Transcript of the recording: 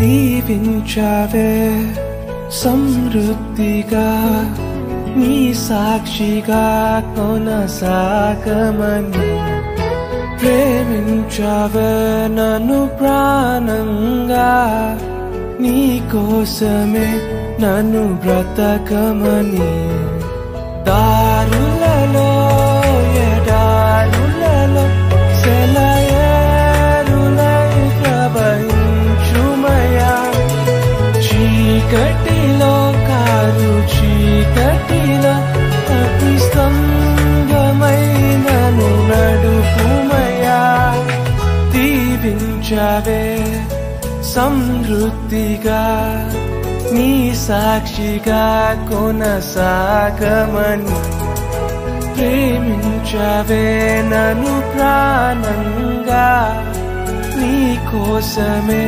దీవించావే సమృద్ధిగా నీ సాక్షిగా కొనసాగమని ప్రేమించావే నన్ను ప్రాణంగా నీ కోసమే నన్ను బ్రతకమని దారులలో ఎడారులలో సెలయేరులై ప్రవహించుమయా చీకటిలో కారు చీకటిలో అగ్ని స్తంభమై నన్ను నడుపుమయా దీవించావే సమృద్ధిగా నీ సాక్షిగా కొనసాగమని ప్రేమించావే నన్ను ప్రాణంగా నీ కోసమే